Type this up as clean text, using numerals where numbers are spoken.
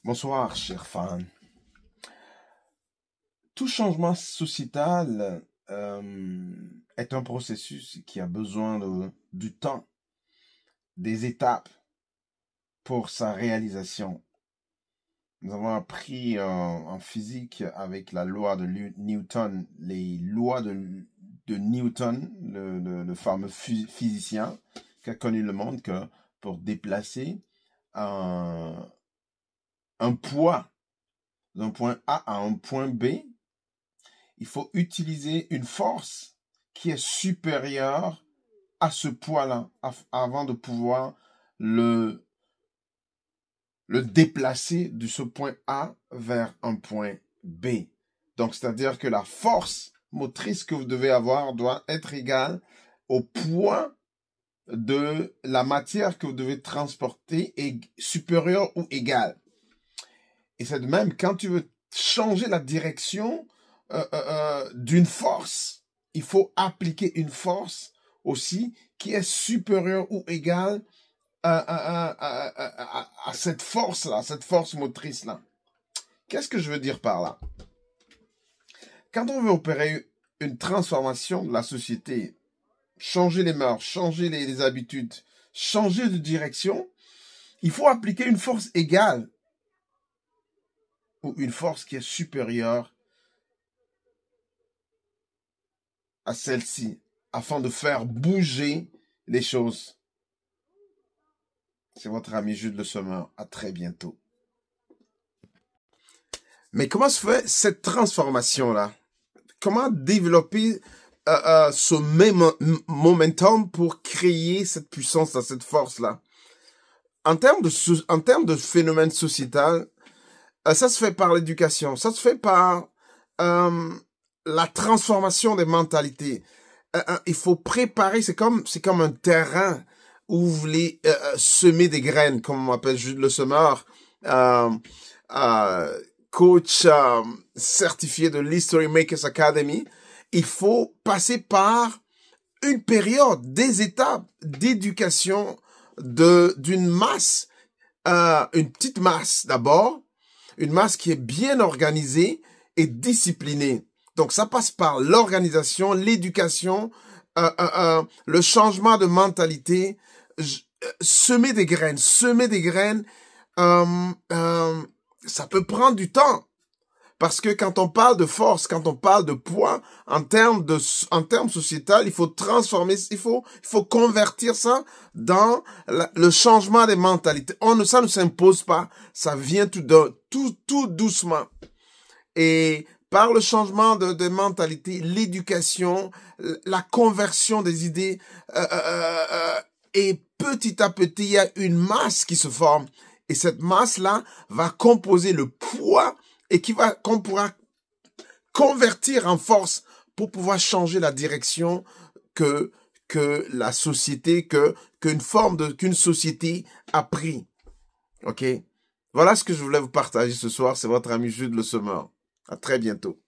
Bonsoir, chers fans. Tout changement sociétal est un processus qui a besoin du temps, des étapes pour sa réalisation. Nous avons appris en physique avec la loi de Newton, les lois de Newton, le fameux physicien qui a connu le monde, que pour déplacer un poids d'un point A à un point B, il faut utiliser une force qui est supérieure à ce poids-là avant de pouvoir le déplacer de ce point A vers un point B. Donc, c'est-à-dire que la force motrice que vous devez avoir doit être égale au poids de la matière que vous devez transporter, et supérieure ou égale. Et c'est de même, quand tu veux changer la direction d'une force, il faut appliquer une force aussi qui est supérieure ou égale à cette force-là, cette force motrice-là. Qu'est-ce que je veux dire par là? Quand on veut opérer une transformation de la société, changer les mœurs, changer les habitudes, changer de direction, il faut appliquer une force égale ou une force qui est supérieure à celle-ci, afin de faire bouger les choses. C'est votre ami Jude Le Sommer. À très bientôt. Mais comment se fait cette transformation-là? Comment développer ce même momentum pour créer cette puissance, cette force-là? En termes de phénomène sociétal, ça se fait par l'éducation, ça se fait par la transformation des mentalités. Il faut préparer, c'est comme un terrain où vous voulez semer des graines, comme on m'appelle Jude Le Sommer, coach certifié de l'History Makers Academy. Il faut passer par une période, des étapes d'éducation d'une masse, une petite masse d'abord, une masse qui est bien organisée et disciplinée. Donc, ça passe par l'organisation, l'éducation, le changement de mentalité, semer des graines. Ça peut prendre du temps. Parce que quand on parle de force, quand on parle de poids, en termes sociétal, il faut transformer, il faut convertir ça dans le changement des mentalités. Ça ne s'impose pas. Ça vient tout doucement. Et par le changement de mentalité, l'éducation, la conversion des idées, et petit à petit, il y a une masse qui se forme. Et cette masse-là va composer le poids et qu'on pourra convertir en force pour pouvoir changer la direction que la société, qu'une société a pris. OK? Voilà ce que je voulais vous partager ce soir. C'est votre ami Jude Le Sommer. À très bientôt.